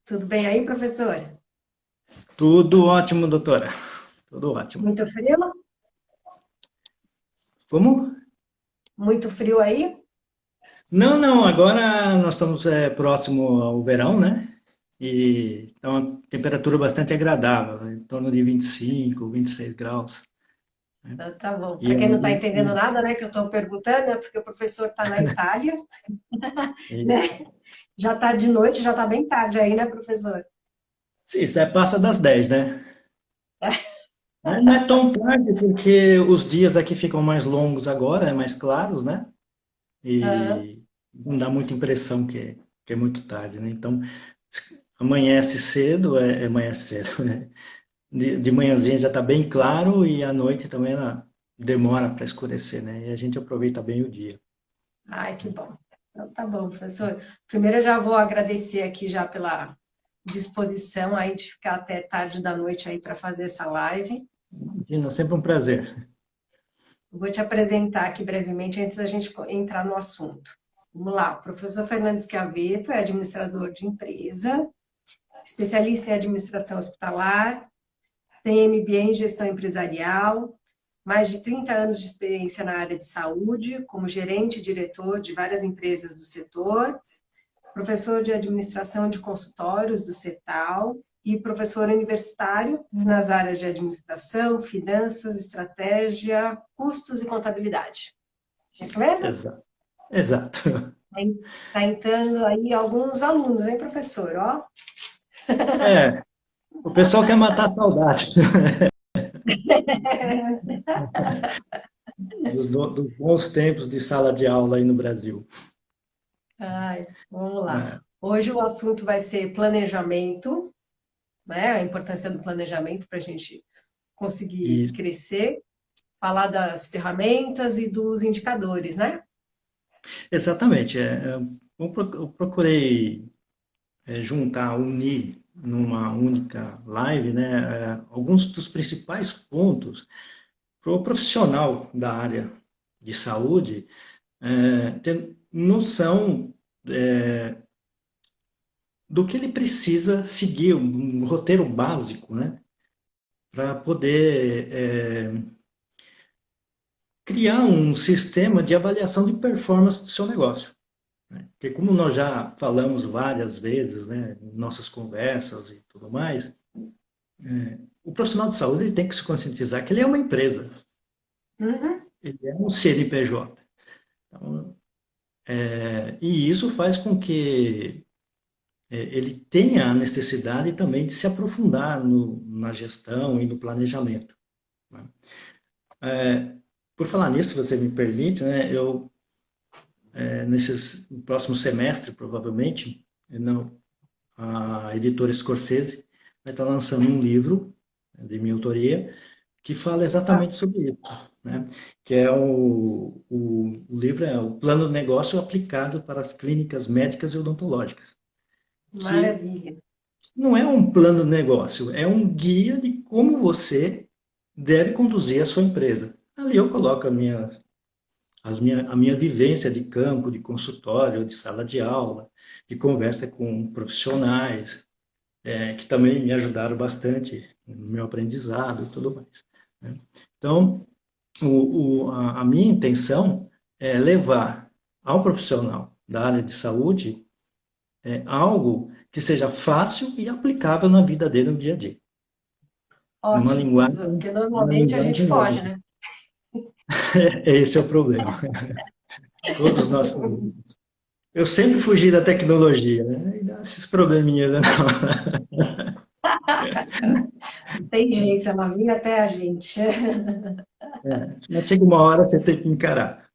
Tudo bem aí, professor? Tudo ótimo, doutora. Tudo ótimo. Muito frio? Como? Muito frio aí? Não, não, agora nós estamos próximo ao verão, né? E está uma temperatura bastante agradável, em torno de 25, 26 graus. Né? Ah, tá bom. E, Para quem não está aí- entendendo nada, né, que eu estou perguntando, é porque o professor está na Itália, e- né? Já está de noite, já está bem tarde aí, né, professor? sim, isso passa das 10, né? Não é tão tarde porque os dias aqui ficam mais longos agora, mais claros, né? Aham. E não dá muita impressão que é muito tarde, né? Então, amanhece cedo, amanhece cedo, né? De manhãzinha já está bem claro e à noite também ela demora para escurecer, né? E a gente aproveita bem o dia. Ai, que bom. Então, tá bom, professor. Primeiro eu já vou agradecer aqui já pela disposição aí de ficar até tarde da noite aí para fazer essa live. Imagina, sempre um prazer. Eu vou te apresentar aqui brevemente antes da gente entrar no assunto. Vamos lá, o professor Fernandes Chiaveto é administrador de empresa, especialista em administração hospitalar, tem MBA em gestão empresarial, mais de 30 anos de experiência na área de saúde, como gerente e diretor de várias empresas do setor, professor de administração de consultórios do CETAL e professor universitário nas áreas de administração, finanças, estratégia, custos e contabilidade. É isso mesmo? Exato. Exato. Está entrando aí alguns alunos, hein, professor? Ó. É, o pessoal quer matar saudades dos bons tempos de sala de aula aí no Brasil. Ai, vamos lá. É, Hoje o assunto vai ser planejamento, né? A importância do planejamento para a gente conseguir e crescer, falar das ferramentas e dos indicadores, né? exatamente. Eu procurei juntar, unir numa única live, né, alguns dos principais pontos para o profissional da área de saúde ter noção do que ele precisa seguir, um roteiro básico, né, para poder criar um sistema de avaliação de performance do seu negócio. Né? Porque como nós já falamos várias vezes, né, em nossas conversas e tudo mais, o profissional de saúde ele tem que se conscientizar que ele é uma empresa, Uhum. ele é um CNPJ. Então, e isso faz com que ele tenha a necessidade também de se aprofundar na gestão e no planejamento. Né? Por falar nisso, se você me permite, né, no próximo semestre, provavelmente, não, a editora Scorsese vai estar lançando um livro de minha autoria que fala Ah, exatamente sobre isso, né? Que é o livro é o plano de negócio aplicado para as clínicas médicas e odontológicas, que maravilha. não é um plano de negócio, é um guia de como você deve conduzir a sua empresa. Ali eu coloco a minha vivência de campo, de consultório, de sala de aula, de conversa com profissionais, que também me ajudaram bastante no meu aprendizado e tudo mais. Né? Então, a minha intenção é levar ao profissional da área de saúde algo que seja fácil e aplicável na vida dele no dia a dia. Numa Ótimo, professor, linguagem, porque numa normalmente a gente linguagem foge, óbvia. né? Esse é o problema. Todos nós fugimos. Eu sempre fugi da tecnologia, né? E dá esses probleminhas, né? Não tem jeito, ela vem até a gente. Mas chega uma hora você tem que encarar.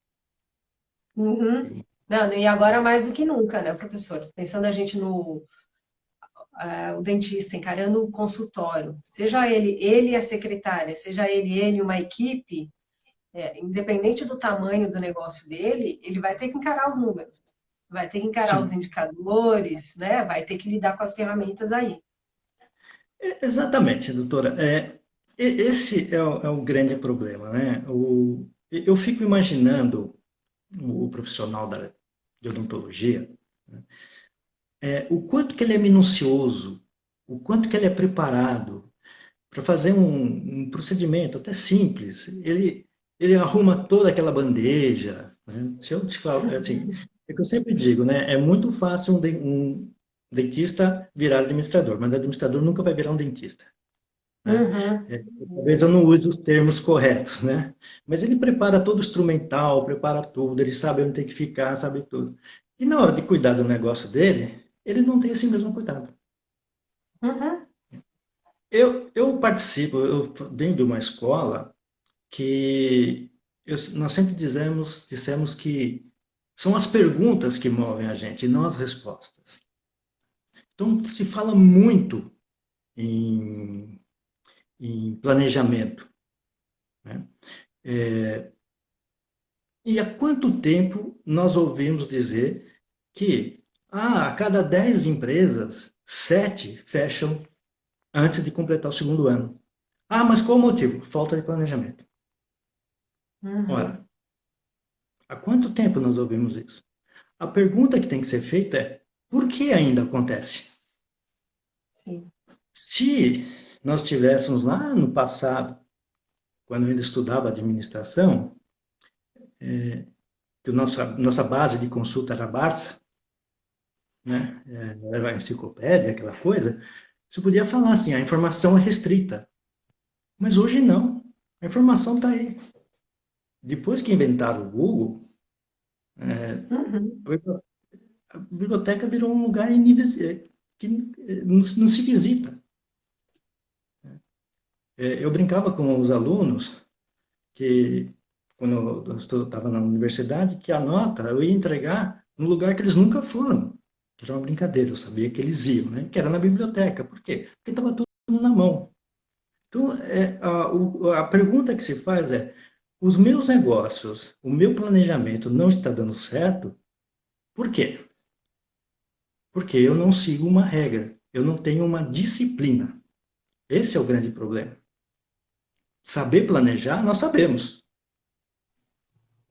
Uhum. Não, e agora mais do que nunca, né, professor? Pensando a gente no o dentista encarando o consultório, seja ele e a secretária, seja ele e uma equipe, independente do tamanho do negócio dele, ele vai ter que encarar os números, vai ter que encarar os Sim, indicadores, né? Vai ter que lidar com as ferramentas aí. exatamente, doutora. Esse é o grande problema, né? Eu fico imaginando o profissional de odontologia, né? o quanto que ele é minucioso, o quanto que ele é preparado para fazer um procedimento até simples. Ele arruma toda aquela bandeja, né? Se eu te falo, assim, é que eu sempre digo, né? É muito fácil um dentista virar administrador, mas administrador nunca vai virar um dentista, né? Uhum. Talvez eu não use os termos corretos, né? Mas ele prepara todo o instrumental, prepara tudo, ele sabe onde tem que ficar, sabe tudo. E na hora de cuidar do negócio dele, ele não tem esse mesmo cuidado. Uhum. Eu participo, eu venho de uma escola que nós sempre dissemos que são as perguntas que movem a gente, e não as respostas. Então, se fala muito em, em planejamento, né? É, e há quanto tempo nós ouvimos dizer que a cada 10 empresas, 7 fecham antes de completar o segundo ano? Ah, mas qual o motivo? Falta de planejamento. Uhum. Ora, há quanto tempo nós ouvimos isso? A pergunta que tem que ser feita é: por que ainda acontece? Sim. Se nós tivéssemos lá no passado, quando eu ainda estudava administração, que nossa base de consulta era a Barça, né? Era a enciclopédia, aquela coisa, você podia falar assim, a informação é restrita. Mas hoje não. A informação está aí. Depois que inventaram o Google, Uhum. a biblioteca virou um lugar que não se visita. Eu brincava com os alunos que, quando eu estava na universidade, que a nota eu ia entregar no lugar que eles nunca foram. Que era uma brincadeira, eu sabia que eles iam, né? Que era na biblioteca. Por quê? Porque estava tudo na mão. Então, a pergunta que se faz é: os meus negócios, o meu planejamento não está dando certo, por quê? Porque eu não sigo uma regra, eu não tenho uma disciplina. Esse é o grande problema. Saber planejar, nós sabemos.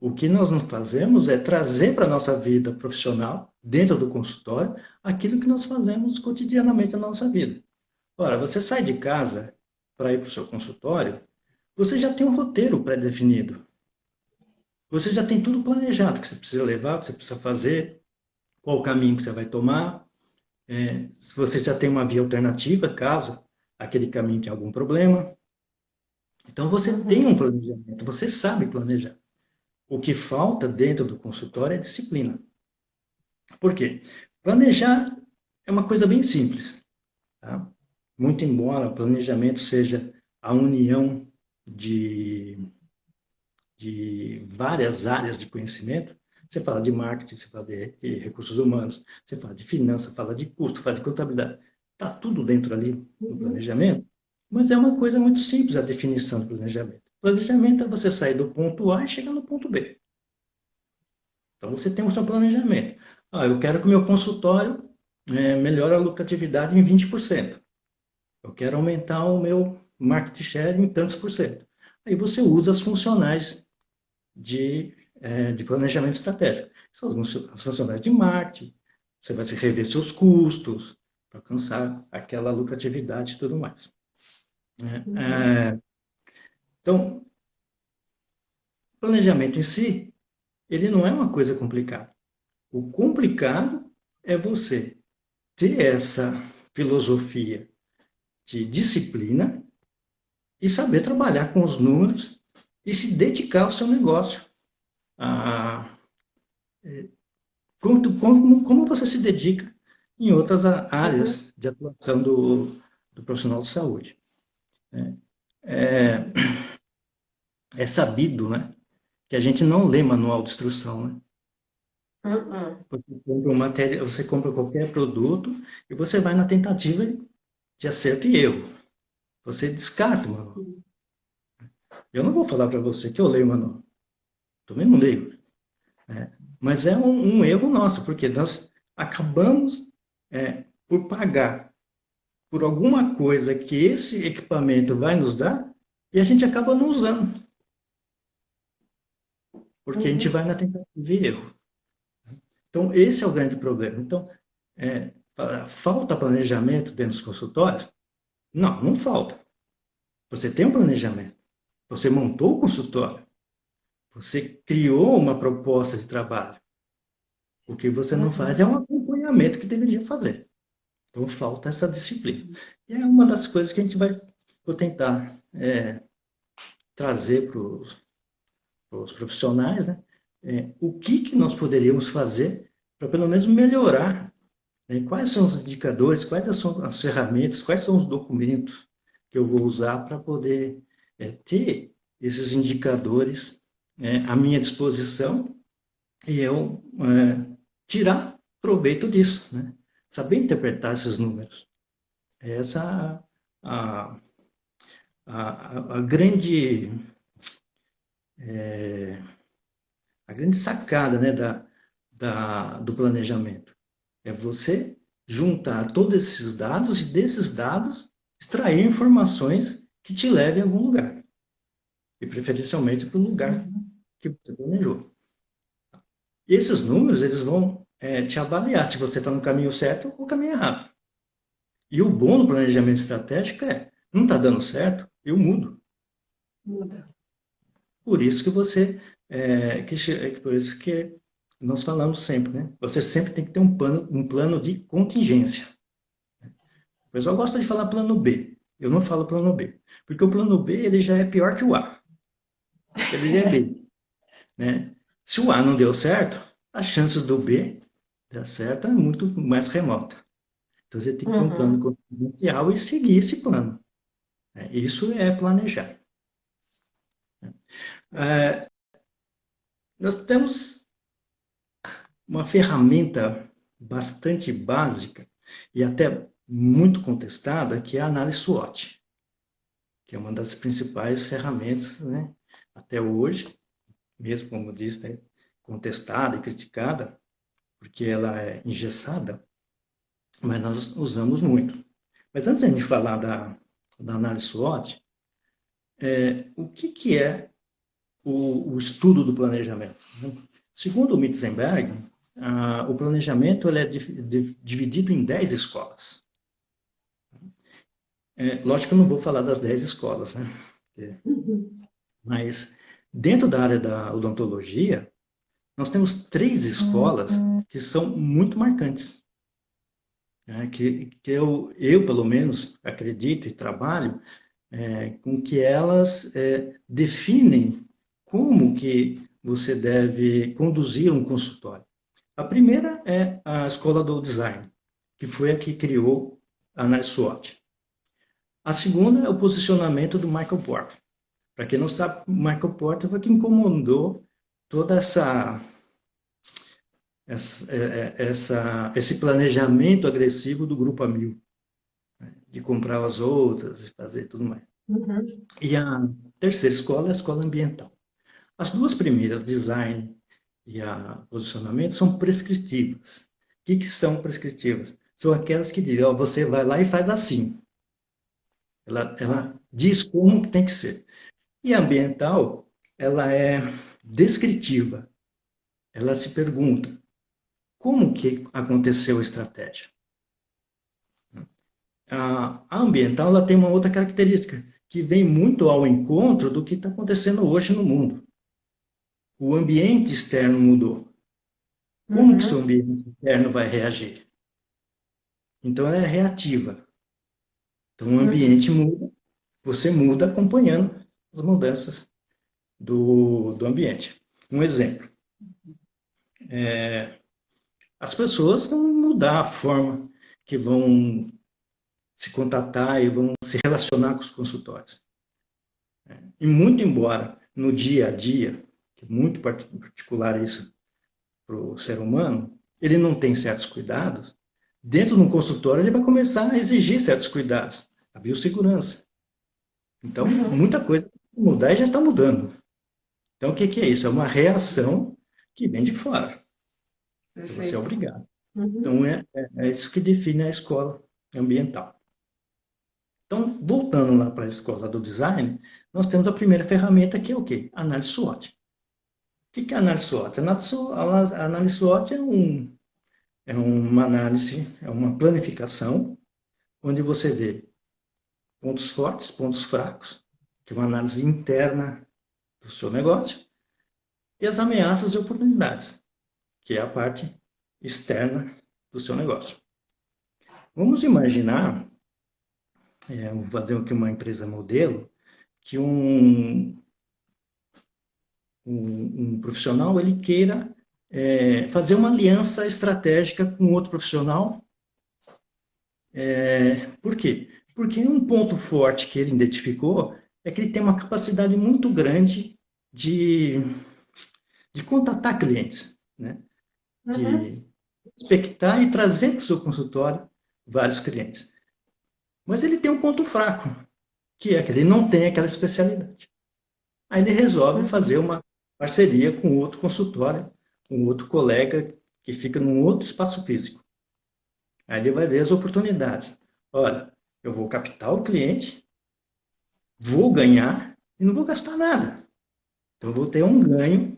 O que nós não fazemos é trazer para a nossa vida profissional, dentro do consultório, aquilo que nós fazemos cotidianamente na nossa vida. Ora, você sai de casa para ir para o seu consultório, você já tem um roteiro pré-definido. Você já tem tudo planejado, que você precisa levar, que você precisa fazer, qual o caminho que você vai tomar. Se você já tem uma via alternativa, caso aquele caminho tenha algum problema. Então, você tem Uhum. um planejamento, você sabe planejar. O que falta dentro do consultório é disciplina. Por quê? Planejar é uma coisa bem simples. Tá? Muito embora o planejamento seja a união de, de várias áreas de conhecimento, você fala de marketing, você fala de recursos humanos, você fala de finanças, fala de custo, fala de contabilidade. Está tudo dentro ali do Uhum. planejamento, mas é uma coisa muito simples a definição do planejamento. Planejamento é você sair do ponto A e chegar no ponto B. Então você tem o seu planejamento. Ah, eu quero que o meu consultório melhore a lucratividade em 20%. Eu quero aumentar o meu market share em tantos por cento. Aí você usa as funcionais de planejamento estratégico. São as funcionais de marketing, você vai rever seus custos para alcançar aquela lucratividade e tudo mais. Né? Uhum. Então, planejamento em si, ele não é uma coisa complicada. O complicado é você ter essa filosofia de disciplina e saber trabalhar com os números e se dedicar ao seu negócio. Ah, como você se dedica em outras Uhum. áreas de atuação do profissional de saúde. Né? É, é sabido, né, que a gente não lê manual de instrução. Né? Uhum. Você compra qualquer produto e você vai na tentativa de acerto e erro. Você descarta o manual. Sim. Eu não vou falar para você que eu leio o manual. Também não leio. Né? Mas é um erro nosso, porque nós acabamos por pagar por alguma coisa que esse equipamento vai nos dar e a gente acaba não usando, porque a gente Uhum. vai na tentativa e erro. Então, esse é o grande problema. Então, Falta planejamento dentro dos consultórios? Não, não falta. Você tem um planejamento. Você montou o consultório. Você criou uma proposta de trabalho. O que você não faz é um acompanhamento que deveria fazer. Então, falta essa disciplina. E é uma das coisas que a gente vai vou tentar trazer para os profissionais, né? O que nós poderíamos fazer para, pelo menos, melhorar, né? Quais são os indicadores, quais são as ferramentas, quais são os documentos que eu vou usar para poder ter esses indicadores à minha disposição e eu tirar proveito disso, né? Saber interpretar esses números. Essa a, a grande a grande sacada, né, do planejamento. É você juntar todos esses dados e desses dados extrair informações que te levem a algum lugar. E preferencialmente para o lugar que você planejou. E esses números, eles vão te avaliar se você está no caminho certo ou no caminho errado. E o bom do planejamento estratégico não está dando certo, eu mudo. Muda. Por isso que você, por isso que nós falamos sempre, né? Você sempre tem que ter um plano de contingência. O pessoal gosta de falar plano B. Eu não falo plano B, porque o plano B ele já é pior que o A. Ele já é B, né? Se o A não deu certo, as chances do B dar certo é muito mais remota. Então você tem que ter um plano contingencial e seguir esse plano. Isso é planejar. Nós temos uma ferramenta bastante básica e até muito contestada, que é a análise SWOT, que é uma das principais ferramentas, né, até hoje, mesmo como disse, né, contestada e criticada, porque ela é engessada, mas nós usamos muito. Mas antes de a gente falar da análise SWOT, o que é o estudo do planejamento? Segundo o Mitzenberg, o planejamento ele é dividido em 10 escolas. Lógico que eu não vou falar das 10 escolas, né? Mas dentro da área da odontologia, nós temos 3 escolas que são muito marcantes. Né? Que eu, pelo menos, acredito e trabalho com que elas definem como que você deve conduzir um consultório. A primeira é a escola do design, que foi a que criou a análise SWOT. A segunda é o posicionamento do Michael Porter. Para quem não sabe, o Michael Porter foi quem incomodou toda esse planejamento agressivo do Grupo Amil, né? De comprar as outras, de fazer tudo mais. E a terceira escola é a escola ambiental. As duas primeiras, design e a posicionamento, são prescritivas. O que são prescritivas? São aquelas que dizem, você vai lá e faz assim. Ela diz como que tem que ser. E a ambiental, ela é descritiva. Ela se pergunta, como que aconteceu a estratégia? A ambiental, ela tem uma outra característica, que vem muito ao encontro do que está acontecendo hoje no mundo. O ambiente externo mudou. Como que o seu ambiente externo vai reagir? Então, ela é reativa. Então, o ambiente muda, você muda acompanhando as mudanças do ambiente. Um exemplo. As pessoas vão mudar a forma que vão se contatar e vão se relacionar com os consultórios. E muito embora no dia a dia, que é muito particular isso para o ser humano, ele não tem certos cuidados, dentro de um consultório ele vai começar a exigir certos cuidados, a biossegurança. Então, muita coisa mudar e já está mudando. Então, o que é isso? É uma reação que vem de fora. Você é obrigado. Então, é isso que define a escola ambiental. Então, voltando lá para a escola do design, nós temos a primeira ferramenta que é o quê? Análise SWOT. O que é a análise SWOT? A análise SWOT é uma análise, é uma planificação, onde você vê pontos fortes, pontos fracos, que é uma análise interna do seu negócio, e as ameaças e oportunidades, que é a parte externa do seu negócio. Vamos imaginar, vamos fazer aqui uma empresa modelo, que um profissional ele queira fazer uma aliança estratégica com outro profissional. Por quê? Porque um ponto forte que ele identificou é que ele tem uma capacidade muito grande de, de contatar clientes, né? Uhum. De prospectar e trazer para o seu consultório vários clientes. Mas ele tem um ponto fraco, que é que ele não tem aquela especialidade. Aí ele resolve Uhum. fazer uma parceria com outro consultório, com outro colega que fica num outro espaço físico. Aí ele vai ver as oportunidades. Olha, eu vou captar o cliente, vou ganhar e não vou gastar nada. Então eu vou ter um ganho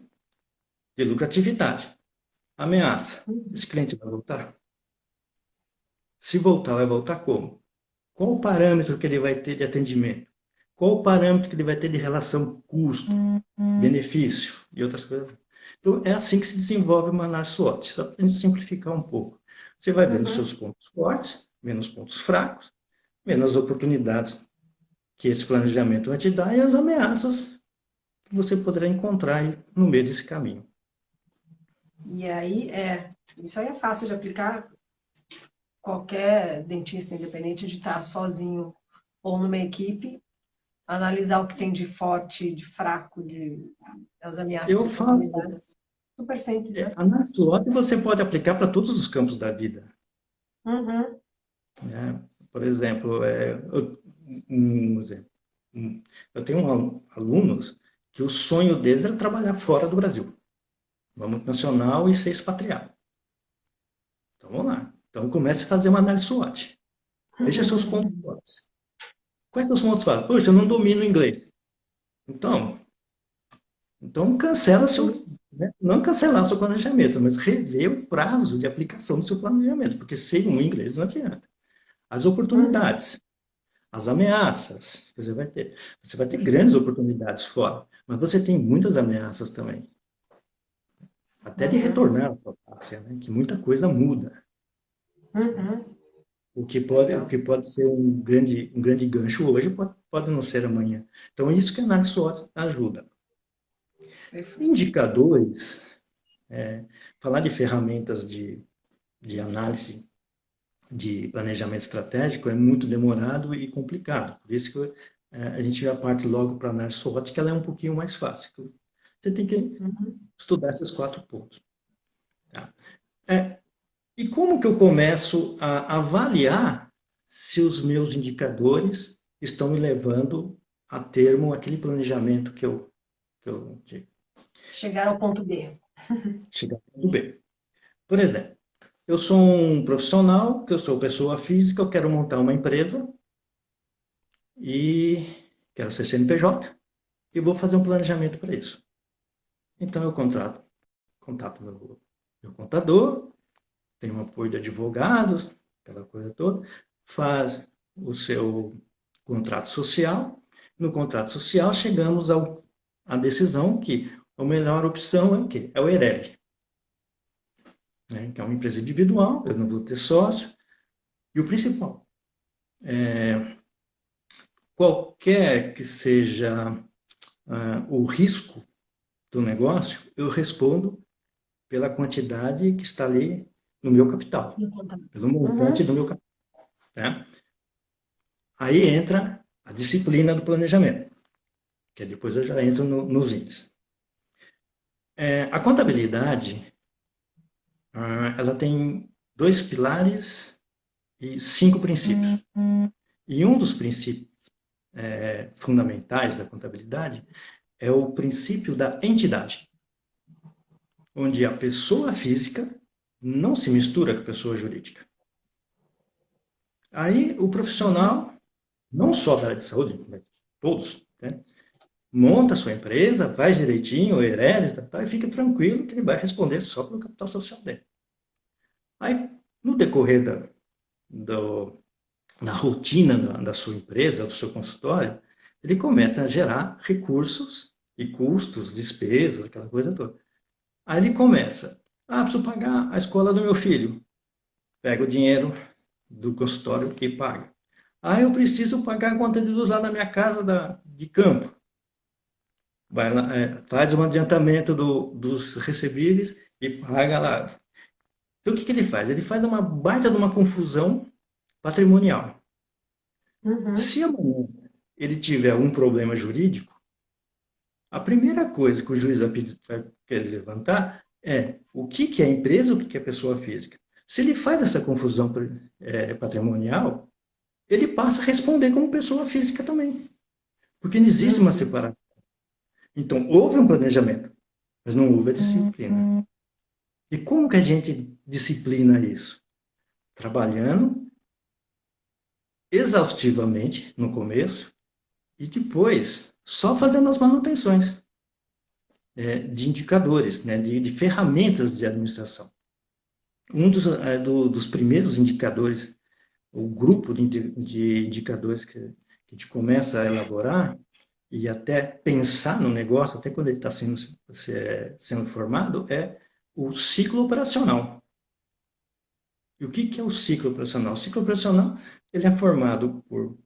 de lucratividade. Ameaça. Esse cliente vai voltar? Se voltar, vai voltar como? Qual o parâmetro que ele vai ter de atendimento? Qual o parâmetro que ele vai ter de relação custo, benefício e outras coisas? Então, é assim que se desenvolve uma análise SWOT, só para a gente simplificar um pouco. Você vai vendo os Uhum. seus pontos fortes, vendo os pontos fracos, vendo as oportunidades que esse planejamento vai te dar e as ameaças que você poderá encontrar aí no meio desse caminho. E aí, isso aí é fácil de aplicar. Qualquer dentista, independente de estar sozinho ou numa equipe, analisar o que tem de forte, de fraco, as ameaças Eu e falo, oportunidades. Super simples, né? a análise SWOT você pode aplicar para todos os campos da vida. Uhum. Né? Por exemplo, um exemplo. Eu tenho alunos que o sonho deles era trabalhar fora do Brasil, uma multinacional e ser expatriado. Então vamos lá. Então comece a fazer uma análise SWOT. Veja seus pontos fortes. Quais são os pontos fortes? Poxa, eu não domino inglês. Então, então cancela seu, né? Não cancelar seu planejamento, mas rever o prazo de aplicação do seu planejamento, porque sem um inglês não adianta. As Uhum. oportunidades. As ameaças que você vai ter. Você vai ter grandes oportunidades fora, mas você tem muitas ameaças também. Até de Uhum. retornar à sua pátria, né? Que muita coisa muda. Uhum. O Legal. que pode ser um grande gancho hoje pode não ser amanhã. Então, é isso que a análise SWOT ajuda. Perfeito. Indicadores, falar de ferramentas de análise de planejamento estratégico é muito demorado e complicado. Por isso que a gente já parte logo para a análise SWOT, que ela é um pouquinho mais fácil. Você tem que Uhum. estudar esses 4 pontos. Tá? E como que eu começo a avaliar se os meus indicadores estão me levando a termo aquele planejamento que eu tive? Chegar ao ponto B. Chegar tudo bem. Por exemplo, eu sou um profissional, que eu sou pessoa física, eu quero montar uma empresa e quero ser CNPJ e vou fazer um planejamento para isso. Então eu contato meu contador, tem um apoio de advogados, aquela coisa toda, faz o seu contrato social. No contrato social, chegamos à decisão que a melhor opção é o quê? É o ERELI, né? Que é uma empresa individual, eu não vou ter sócio. E o principal, qualquer que seja o risco do negócio, eu respondo pela quantidade que está ali no meu capital, No conta. pelo montante Uhum. do meu capital. Né? Aí entra a disciplina do planejamento, que depois eu já entro nos índices. A contabilidade, ela tem 2 pilares e 5 princípios. E um dos princípios fundamentais da contabilidade é o princípio da entidade, onde a pessoa física não se mistura com a pessoa jurídica. Aí o Uhum. profissional, não só da área de saúde, mas todos, né? Monta a sua empresa, faz direitinho, herede, e fica tranquilo que ele vai responder só pelo capital social dele. Aí, no decorrer da rotina da sua empresa, do seu consultório, ele começa a gerar recursos e custos, despesas, aquela coisa toda. Aí ele começa, preciso pagar a escola do meu filho. Pega o dinheiro do consultório e paga. Eu preciso pagar a conta de luz lá na minha casa de campo. Vai lá, faz um adiantamento dos recebíveis e paga lá. Então, o que ele faz? Ele faz uma baita de uma confusão patrimonial. Uhum. Se amanhã ele tiver um problema jurídico, a primeira coisa que o juiz vai querer levantar é o que é a empresa, o que é a pessoa física. Se ele faz essa confusão patrimonial, ele passa a responder como pessoa física também, porque não existe uma Uhum. separação. Então, houve um planejamento, mas não houve a disciplina. E como que a gente disciplina isso? Trabalhando exaustivamente no começo e depois só fazendo as manutenções de indicadores, né, de ferramentas de administração. Um dos primeiros indicadores, o grupo de indicadores que a gente começa a elaborar e até pensar no negócio, até quando ele está sendo formado, é o ciclo operacional. E o que é o ciclo operacional? O ciclo operacional ele é formado por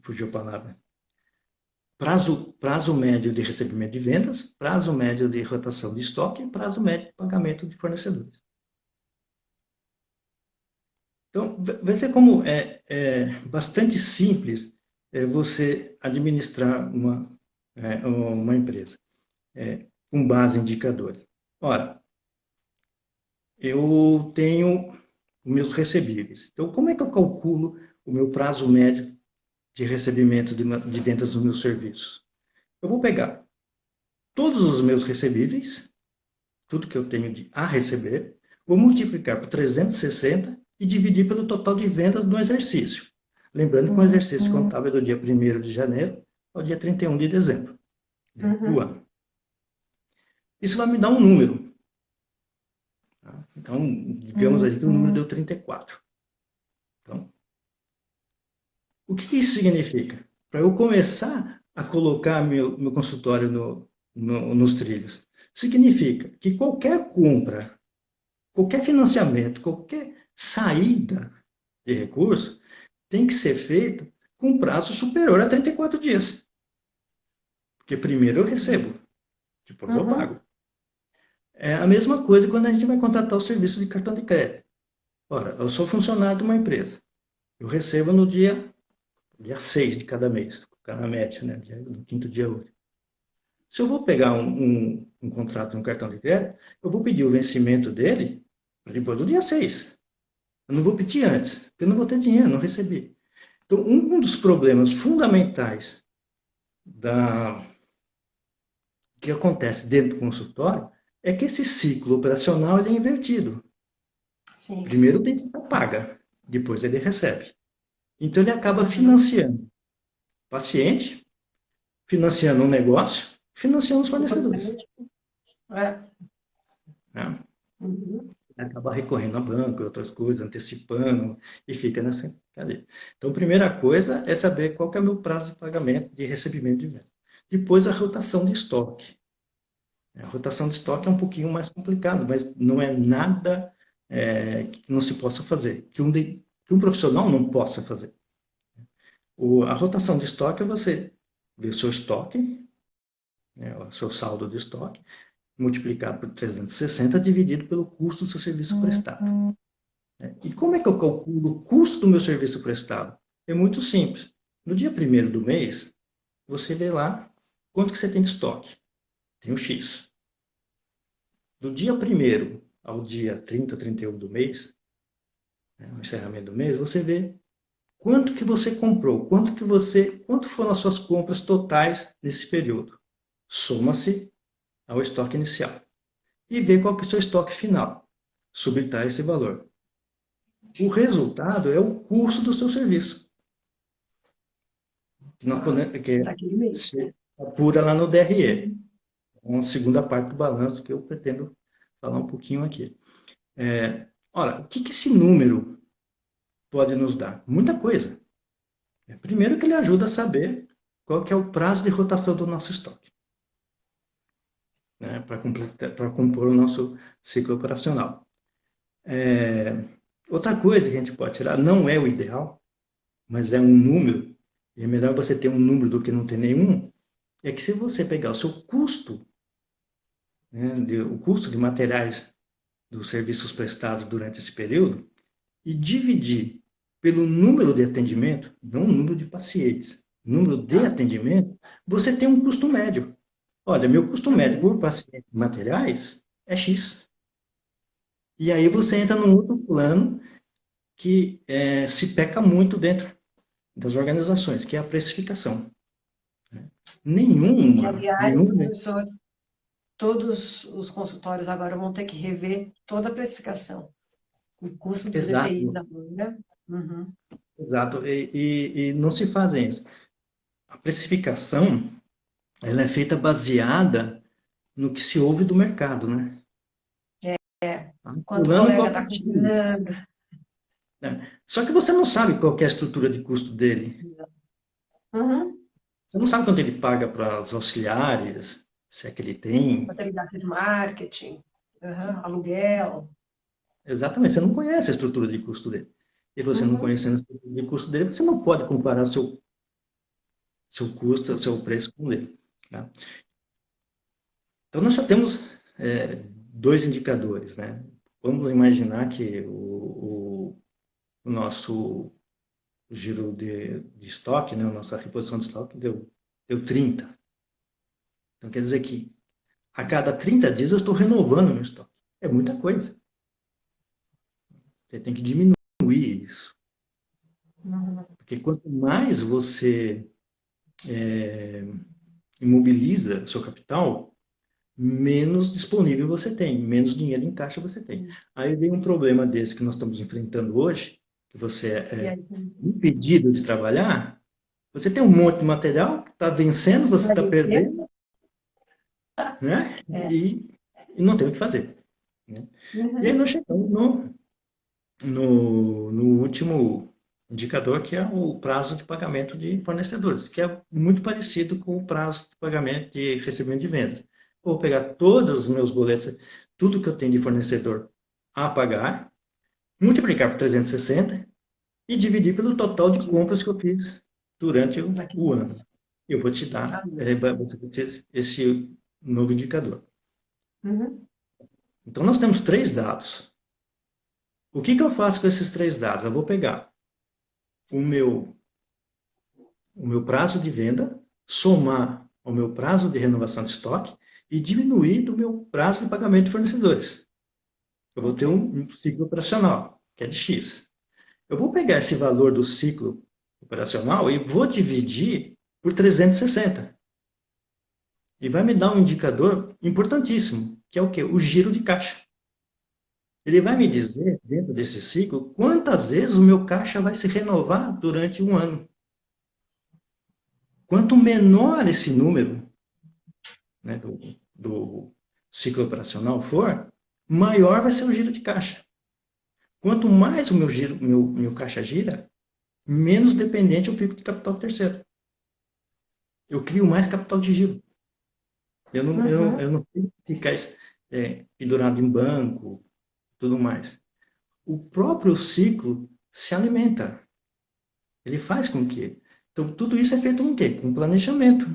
fugiu a palavra, prazo médio de recebimento de vendas, prazo médio de rotação de estoque e prazo médio de pagamento de fornecedores. Então, veja como é bastante simples você administrar uma empresa com base em indicadores. Ora, eu tenho os meus recebíveis. Então, como é que eu calculo o meu prazo médio de recebimento de vendas dos meus serviços? Eu vou pegar todos os meus recebíveis, tudo que eu tenho a receber, vou multiplicar por 360 e dividir pelo total de vendas do exercício. Lembrando que o exercício contábil é do dia 1º de janeiro ao dia 31 de dezembro do Uhum. ano. Isso vai me dar um número. Tá? Então, digamos aí que o número deu 34. Então, o que isso significa? Para eu começar a colocar meu consultório nos trilhos, significa que qualquer compra, qualquer financiamento, qualquer saída de recurso tem que ser feito com prazo superior a 34 dias. Porque primeiro eu recebo, depois eu Uhum. pago. É a mesma coisa quando a gente vai contratar o serviço de cartão de crédito. Ora, eu sou funcionário de uma empresa. Eu recebo no dia 6 de cada mês, o cara mete, né? No quinto dia útil. Se eu vou pegar um contrato no cartão de crédito, eu vou pedir o vencimento dele depois do dia 6. Eu não vou pedir antes, porque eu não vou ter dinheiro, não recebi. Então, um dos problemas fundamentais que acontece dentro do consultório é que esse ciclo operacional ele é invertido. Sim. Primeiro o dentista paga, depois ele recebe. Então, ele acaba Uhum. financiando o paciente, financiando um negócio, financiando os fornecedores. Importante. É. Né? Uhum. Acaba recorrendo a banco, outras coisas, antecipando, e fica nessa cadeia. Então, a primeira coisa é saber qual que é o meu prazo de pagamento, de recebimento de venda. Depois, a rotação de estoque. A rotação de estoque é um pouquinho mais complicado, mas não é nada que não se possa fazer, que um profissional não possa fazer. A rotação de estoque é você ver o seu estoque, né, o seu saldo de estoque, multiplicado por 360, dividido pelo custo do seu serviço prestado. E como é que eu calculo o custo do meu serviço prestado? É muito simples. No dia 1º do mês, você vê lá quanto que você tem de estoque. Tem o X. Do dia 1º ao dia 30, 31 do mês, né, no encerramento do mês, você vê quanto que você comprou, quanto foram as suas compras totais nesse período. Soma-se ao estoque inicial. E vê qual que é o seu estoque final. Subtrai esse valor. O resultado é o custo do seu serviço, Tá. que Daquele mês. se apura lá no DRE. uma segunda parte do balanço que eu pretendo falar um pouquinho aqui. Ora, o que esse número pode nos dar? Muita coisa. Primeiro que ele ajuda a saber qual que é o prazo de rotação do nosso estoque, né, para compor o nosso ciclo operacional. Outra coisa que a gente pode tirar, não é o ideal, mas é um número, e é melhor você ter um número do que não ter nenhum, é que se você pegar o seu custo, né, o custo de materiais dos serviços prestados durante esse período, e dividir pelo número de atendimento, não o número de pacientes, número de atendimento, você tem um custo médio. Olha, meu custo médio por paciente de materiais é X. E aí você entra num outro plano que se peca muito dentro das organizações, que é a precificação. Que, Nenhuma, aliás, nenhuma. professor, todos os consultórios agora vão ter que rever toda a precificação. O custo dos EPIs Exato, agora. Uhum. exato. E não se fazem isso. A precificação, ela é feita baseada no que se ouve do mercado, né? Quanto o Fulano colega cobra está X, cobrando. né? Só que você não sabe qual que é a estrutura de custo dele. Uhum. Você não sabe quanto ele paga para os auxiliares, se é que ele tem. Quanto ele gasta de marketing, uhum. Aluguel. Exatamente, você não conhece a estrutura de custo dele. E você não Uhum. conhecendo a estrutura de custo dele, você não pode comparar seu custo, seu preço com ele. Tá? Então, nós já temos dois indicadores, né? Vamos imaginar que o nosso giro de estoque, né? A nossa reposição de estoque deu 30. Então, quer dizer que a cada 30 dias eu estou renovando o meu estoque. É muita coisa. Você tem que diminuir isso. Uhum. Porque quanto mais você imobiliza seu capital, menos disponível você tem, menos dinheiro em caixa você tem. Aí vem um problema desse que nós estamos enfrentando hoje, que você E é aí, impedido de trabalhar, você tem um monte de material que está vencendo, você vai está vencer? perdendo, né? É. E não tem o que fazer. Né? E aí Uhum. nós chegamos no último indicador, que é o prazo de pagamento de fornecedores, que é muito parecido com o prazo de pagamento de recebimento de vendas. Vou pegar todos os meus boletos, tudo que eu tenho de fornecedor a pagar, multiplicar por 360 e dividir pelo total de compras que eu fiz durante o ano. Eu vou te dar esse novo indicador. Uhum. Então, nós temos três dados. O que eu faço com esses três dados? Eu vou pegar o meu prazo de venda, somar ao meu prazo de renovação de estoque e diminuir do meu prazo de pagamento de fornecedores. Eu vou ter um ciclo operacional, que é de X. Eu vou pegar esse valor do ciclo operacional e vou dividir por 360. E vai me dar um indicador importantíssimo, que é o quê? O giro de caixa. Ele vai me dizer, dentro desse ciclo, quantas vezes o meu caixa vai se renovar durante um ano. Quanto menor esse número, né, do ciclo operacional for, maior vai ser o giro de caixa. Quanto mais o meu caixa gira, menos dependente eu fico de capital terceiro. Eu crio mais capital de giro. Eu não tenho que ficar pendurado em banco, tudo mais. O próprio ciclo se alimenta. Ele faz com que. Então, tudo isso é feito com o quê? Com planejamento.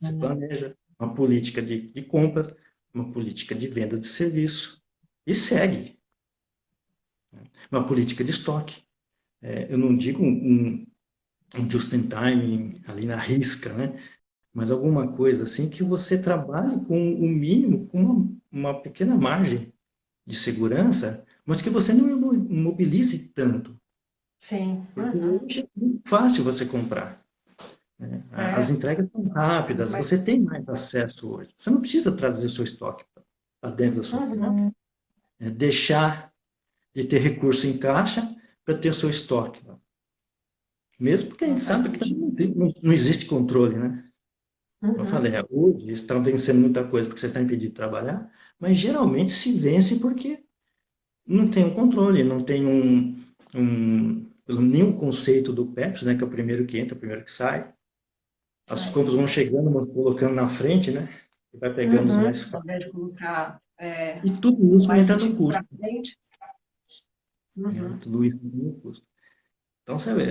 Você planeja uma política de compra, uma política de venda de serviço e segue. Uma política de estoque. Eu não digo um just-in-time ali na risca, né? Mas alguma coisa assim que você trabalhe com o mínimo, com uma pequena margem de segurança, mas que você não imobilize tanto. Sim. Porque Uhum. hoje é muito fácil você comprar. Né? As É. entregas são rápidas, Mas, você tem mais acesso hoje. Você não precisa trazer o seu estoque para dentro da sua planta. uhum. Deixar de ter recurso em caixa para ter o seu estoque. Mesmo porque a Não gente faz sabe que sentido. não existe controle, né? Eu falei, Uhum. hoje estão vencendo muita coisa porque você está impedido de trabalhar, mas geralmente se vence porque não tem um controle, não tem nem o conceito do PEPS, né, que é o primeiro que entra, o primeiro que sai. As Sai. compras vão chegando, vão colocando na frente, né, e vai pegando os mais Uhum. Ao fáceis. invés de colocar E tudo os isso mais entra no antigos para custo, frente. né, Uhum. tudo isso entra no custo. Então, sabe,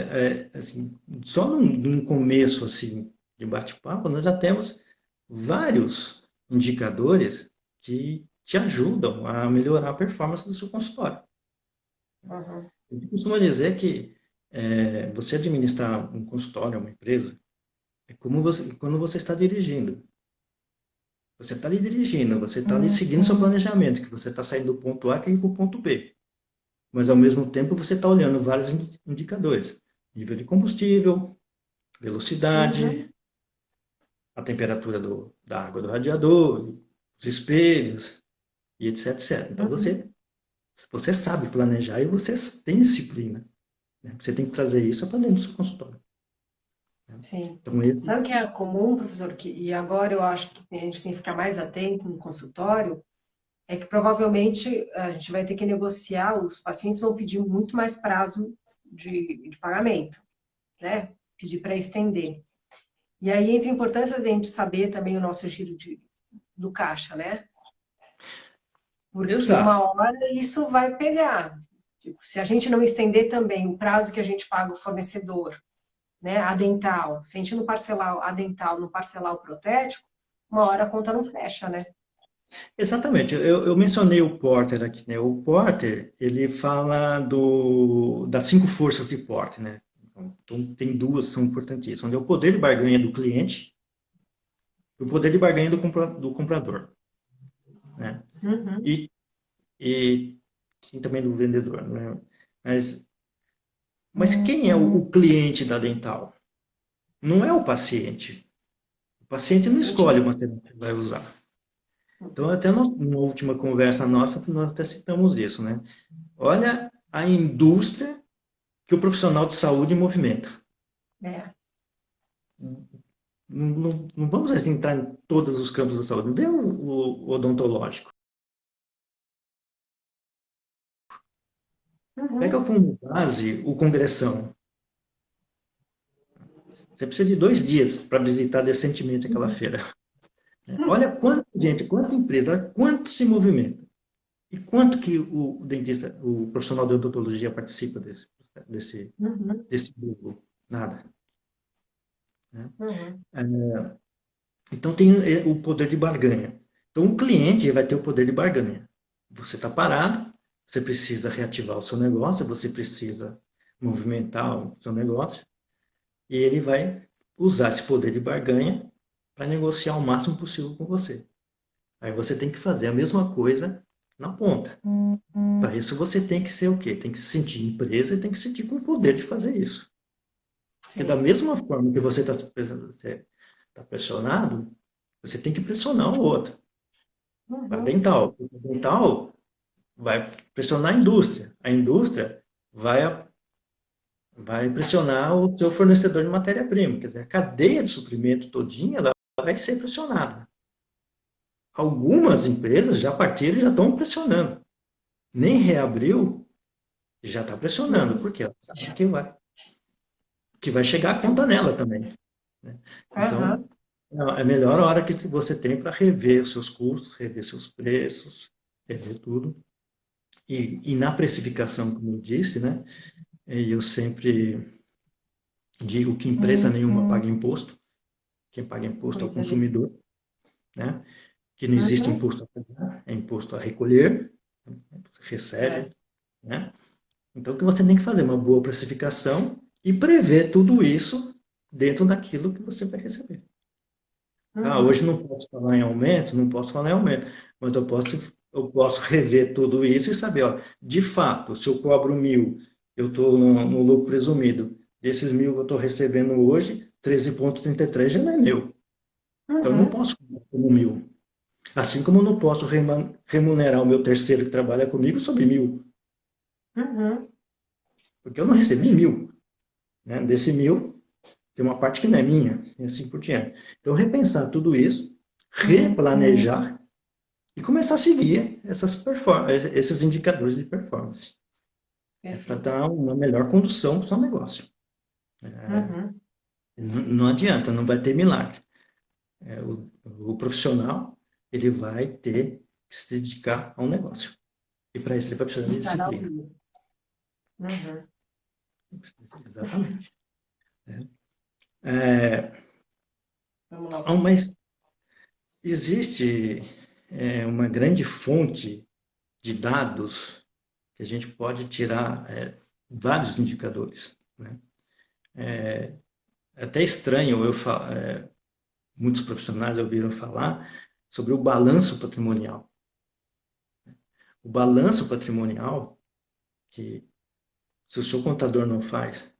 assim, só num começo, assim, de bate-papo, nós já temos vários indicadores que te ajudam a melhorar a performance do seu consultório. Uhum. A gente costuma dizer que você administrar um consultório, uma empresa, é como quando você está dirigindo. Você está ali dirigindo, você está ali seguindo seu planejamento, que você está saindo do ponto A e ir para o ponto B. Mas, ao mesmo tempo, você está olhando vários indicadores. Nível de combustível, velocidade, Uhum. a temperatura da água do radiador, os espelhos, e etc, etc. Então, Uhum. você sabe planejar e você tem disciplina, né? Você tem que trazer isso para dentro do seu consultório, né? Sim. Então, esse... Sabe o que é comum, professor? E agora eu acho que a gente tem que ficar mais atento no consultório, é que provavelmente a gente vai ter que negociar, os pacientes vão pedir muito mais prazo de pagamento, né? Pedir para estender. E aí entra a importância de a gente saber também o nosso giro do caixa, né? Porque Exato. uma hora isso vai pegar. Tipo, se a gente não estender também o prazo que a gente paga o fornecedor, né, a dental, se a gente não parcelar a dental, não parcelar o protético, uma hora a conta não fecha, né? Exatamente. Eu mencionei o Porter aqui, né? O Porter, ele fala das cinco forças de Porter, né? Então, tem duas que são importantíssimas, onde é o poder de barganha do cliente e o poder de barganha do comprador, né? Uhum. E, e também do vendedor, né? Mas quem é o cliente da dental? Não é o paciente. O paciente não A gente escolhe o não. material que vai usar. Então, até numa última conversa nossa, nós até citamos isso, né? Olha a indústria que o profissional de saúde movimenta. É. Não vamos assim, entrar em todos os campos da saúde. Vê o odontológico. Pega Uhum. como base o congressão. Você precisa de 2 dias para visitar decentemente aquela Uhum. feira. Olha quanta gente, quanta empresa, olha quanto se movimenta. E quanto que o dentista, o profissional de odontologia participa desse, Uhum. desse grupo? Nada, né? Uhum. Então tem o poder de barganha. Então o cliente vai ter o poder de barganha. Você está parado, você precisa reativar o seu negócio, você precisa movimentar o seu negócio, e ele vai usar esse poder de barganha para negociar o máximo possível com você. Aí você tem que fazer a mesma coisa na ponta. Para isso você tem que ser o quê? Tem que se sentir empresa e tem que se sentir com o poder de fazer isso. Porque da Sim. mesma forma que você está pressionado, você tem que pressionar o outro. A Uhum. dental. A dental vai pressionar a indústria. A indústria vai pressionar o seu fornecedor de matéria-prima. Quer dizer, a cadeia de suprimento todinha ela vai ser pressionada. Algumas empresas já partiram e já estão pressionando. Nem reabriu, já está pressionando, Uhum. porque ela sabe que vai chegar a conta nela também, né? Aham. Então, é a melhor hora que você tem para rever os seus custos, rever seus preços, rever tudo. E na precificação, como eu disse, né? Eu sempre digo que empresa nenhuma paga imposto. Quem paga imposto é o Coisa linda. consumidor, né? Que não existe Uhum. imposto a pagar, é imposto a recolher, você É. recebe, né? Então, o que você tem que fazer? Uma boa precificação e prever tudo isso dentro daquilo que você vai receber. Ah, hoje Uhum. não posso falar em aumento, não posso falar em aumento, mas eu posso rever tudo isso e saber, ó, de fato, se eu cobro 1.000, eu estou no lucro presumido. Desses 1.000 que eu estou recebendo hoje, 13,33 já não é meu. Então, eu não Uhum. posso cobrar como 1.000. Assim como eu não posso remunerar o meu terceiro que trabalha comigo sobre 1.000, Uhum. porque eu não recebi 1.000, né? Desse 1.000, tem uma parte que não é minha, e assim por diante. Então, repensar tudo isso, Uhum. replanejar e começar a seguir esses indicadores de performance. É para Perfeito. dar uma melhor condução para o seu negócio. Uhum. Não adianta, não vai ter milagre. O profissional, ele vai ter que se dedicar a um negócio. E para isso ele vai precisar de Cada disciplina. um. Uhum. Exatamente. É, Vamos lá, mas existe uma grande fonte de dados que a gente pode tirar vários indicadores. Né? É até estranho muitos profissionais ouviram falar sobre o balanço patrimonial. O balanço patrimonial, que se o seu contador não faz,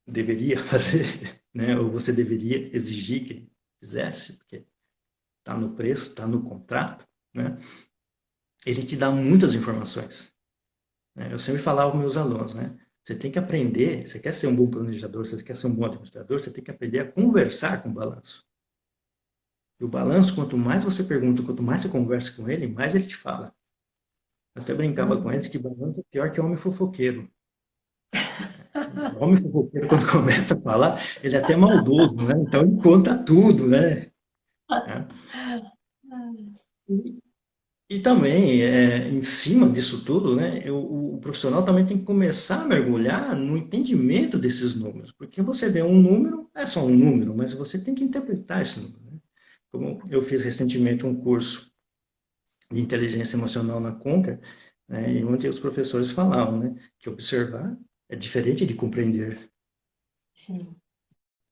deveria fazer, né? Ou você deveria exigir que ele fizesse, porque está no preço, está no contrato, né? Ele te dá muitas informações. Né? Eu sempre falava aos meus alunos, né? Você tem que aprender, você quer ser um bom planejador, você quer ser um bom administrador, você tem que aprender a conversar com o balanço. E o balanço, quanto mais você pergunta, quanto mais você conversa com ele, mais ele te fala. Eu até brincava com eles Uhum. que balanço é pior que homem fofoqueiro. O homem fofoqueiro, quando começa a falar, ele é até maldoso, né? Então ele conta tudo, né? É. E também, em cima disso tudo, né, o profissional também tem que começar a mergulhar no entendimento desses números, porque você vê um número, é só um número, mas você tem que interpretar esse número. Né? Como eu fiz recentemente um curso de inteligência emocional na Conca, né, e onde os professores falavam, né, que observar é diferente de compreender. Sim.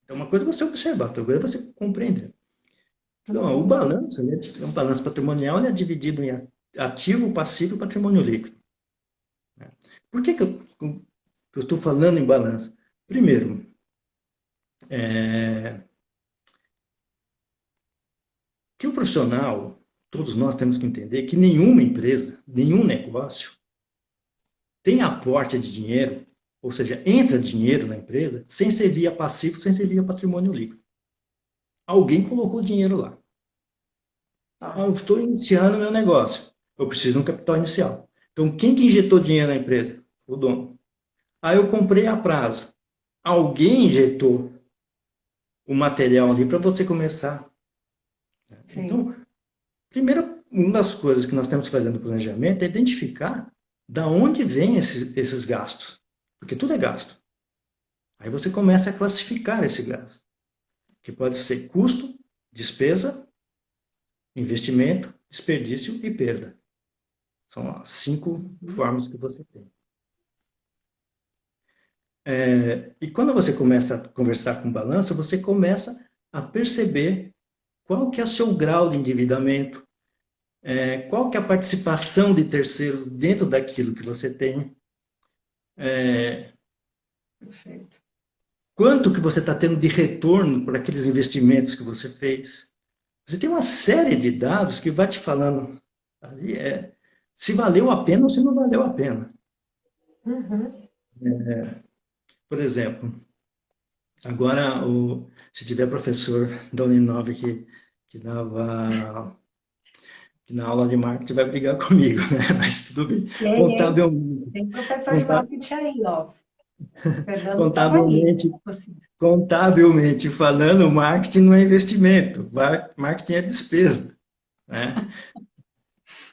Então, uma coisa é você observar, outra coisa é você compreender. Então, ó, o Uhum. balanço, né, um balanço patrimonial, ele é dividido em ativo, passivo e patrimônio líquido. Né? Por que eu estou falando em balanço? Primeiro, que o profissional, todos nós temos que entender que nenhuma empresa, nenhum negócio tem aporte de dinheiro, ou seja, entra dinheiro na empresa, sem ser via passivo, sem ser via patrimônio líquido. Alguém colocou dinheiro lá. Ah, Tá. eu estou iniciando meu negócio. Eu preciso de um capital inicial. Então, quem que injetou dinheiro na empresa? O dono. Aí eu comprei a prazo. Alguém injetou o material ali para você começar. Sim. Então, primeiro, uma das coisas que nós temos que fazer no planejamento é identificar da onde vêm esses gastos. Porque tudo é gasto. Aí você começa a classificar esse gasto, que pode ser custo, despesa, investimento, desperdício e perda. São as 5 Uhum. formas que você tem. E quando você começa a conversar com balança, você começa a perceber qual que é o seu grau de endividamento, qual que é a participação de terceiros dentro daquilo que você tem, é, Perfeito. quanto que você está tendo de retorno por aqueles investimentos que você fez. Você tem uma série de dados que vai te falando ali se valeu a pena ou se não valeu a pena. Uhum. Por exemplo, agora se tiver professor da Uninove que dava que na aula de marketing vai brigar comigo, né? Mas tudo bem. Tem, hein? Contabilmente, Tem professor de marketing aí, ó. Fernando estava aí. contabilmente, Você. contabilmente falando, marketing não é investimento, marketing é despesa, né?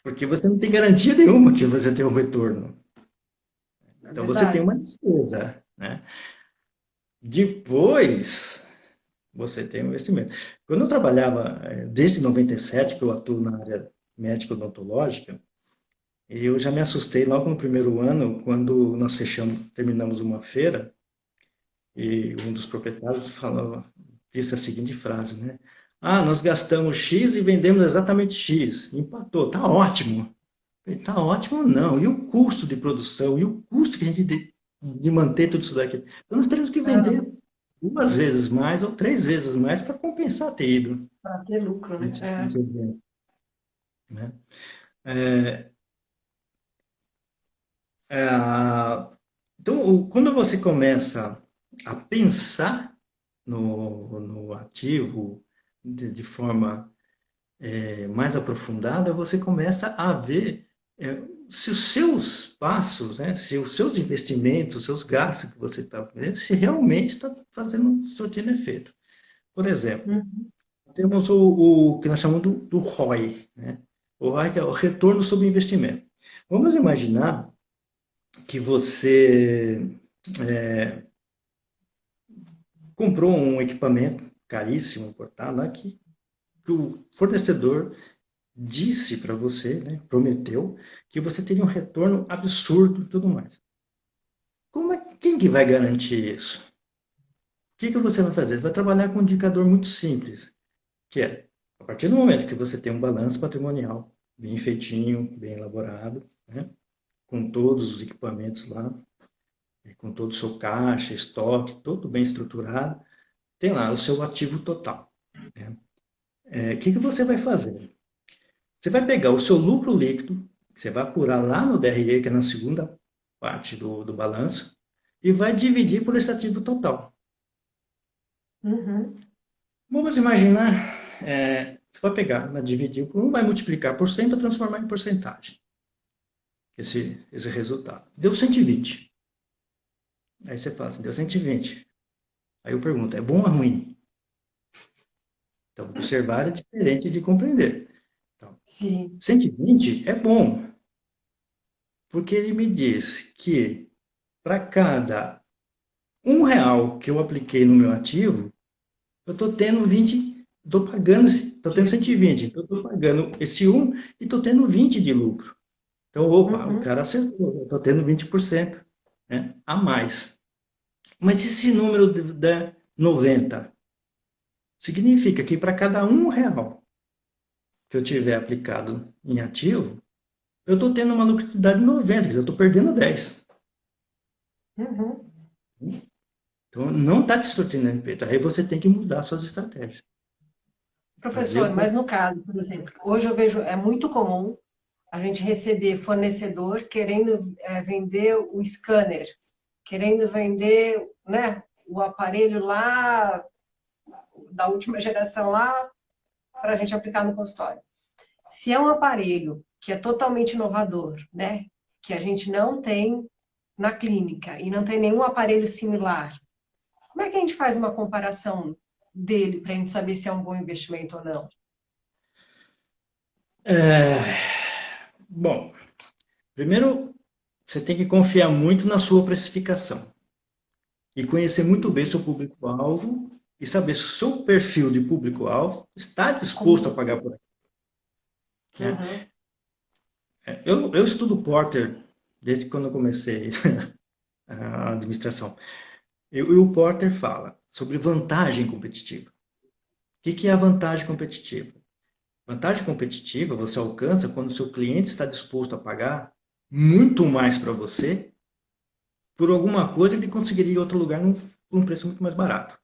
Porque você não tem garantia nenhuma que você tenha um retorno. É Então você tem verdade. uma despesa, né? Depois você tem um investimento. Quando eu trabalhava, desde 97 que eu atuo na área médica odontológica, eu já me assustei logo no primeiro ano, quando nós terminamos uma feira, e um dos proprietários disse a seguinte frase, né? Ah, nós gastamos X e vendemos exatamente X. Empatou, tá ótimo. Falei, tá ótimo não. E o custo de produção? E o custo que a gente tem de manter tudo isso daqui? Então nós temos que vender Uhum. 2 vezes mais ou 3 vezes mais para compensar ter ido Para ter lucro, né? nesse evento, né? É, é, então, quando você começa a pensar no ativo de forma mais aprofundada, você começa a ver se os seus passos, né, se os seus investimentos, os seus gastos que você está fazendo, se realmente está fazendo surtindo efeito. Por exemplo, Uhum. temos o que nós chamamos do ROI, né? O ROI que é o retorno sobre investimento. Vamos imaginar que você comprou um equipamento caríssimo, importado, né, que o fornecedor disse para você, né, prometeu, que você teria um retorno absurdo e tudo mais. Quem que vai garantir isso? O que que você vai fazer? Você vai trabalhar com um indicador muito simples, que é, a partir do momento que você tem um balanço patrimonial bem feitinho, bem elaborado, né, com todos os equipamentos lá, com todo o seu caixa, estoque, tudo bem estruturado, tem lá o seu ativo total. Né? O que que você vai fazer? Você vai pegar o seu lucro líquido, que você vai apurar lá no DRE, que é na segunda parte do balanço, e vai dividir por esse ativo total. Uhum. Vamos imaginar, você vai pegar, vai dividir por 1, vai multiplicar por 100 para transformar em porcentagem. Esse resultado. Deu 120. Aí você fala assim, deu 120. Aí eu pergunto, é bom ou ruim? Então, observar é diferente de compreender. Então, Sim. 120 é bom, porque ele me diz que para cada R$ 1 que eu apliquei no meu ativo, eu estou tendo 20, estou pagando, estou tendo 120, então eu estou pagando esse 1 e estou tendo 20 de lucro. Então, opa, o Uhum. cara acertou, eu estou tendo 20%, né, a mais. Mas esse número de 90 significa que para cada R$ 1 que eu tiver aplicado em ativo, eu estou tendo uma lucratividade de 90, quer dizer, eu estou perdendo 10. Uhum. Então, não está te surtindo efeito. Aí você tem que mudar suas estratégias. Fazer Professor, o mas no caso, por exemplo, hoje eu vejo, é muito comum a gente receber fornecedor querendo vender o scanner, querendo vender, né, o aparelho lá, da última geração lá, para a gente aplicar no consultório. Se é um aparelho que é totalmente inovador, né, que a gente não tem na clínica e não tem nenhum aparelho similar, como é que a gente faz uma comparação dele para a gente saber se é um bom investimento ou não? Bom, primeiro você tem que confiar muito na sua precificação e conhecer muito bem seu público-alvo e saber se o seu perfil de público-alvo está disposto a Como... pagar por aquilo. Né? Uhum. Eu estudo Porter desde quando eu comecei a administração. E o Porter fala sobre vantagem competitiva. O que é a vantagem competitiva? Vantagem competitiva você alcança quando o seu cliente está disposto a pagar muito mais para você por alguma coisa que ele conseguiria em outro lugar por um preço muito mais barato.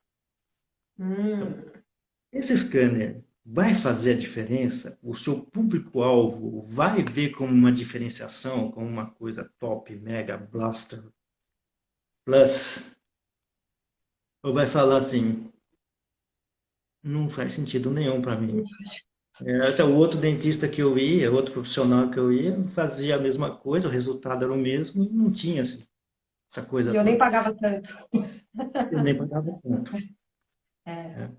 Então, Hum. esse scanner vai fazer a diferença? O seu público-alvo vai ver como uma diferenciação, como uma coisa top, mega, blaster, plus? Ou vai falar assim, não faz sentido nenhum para mim. Até o outro dentista que eu ia, outro profissional que eu ia, fazia a mesma coisa, o resultado era o mesmo e não tinha assim, essa coisa E eu nem toda. pagava tanto. Eu nem pagava tanto. É. Né?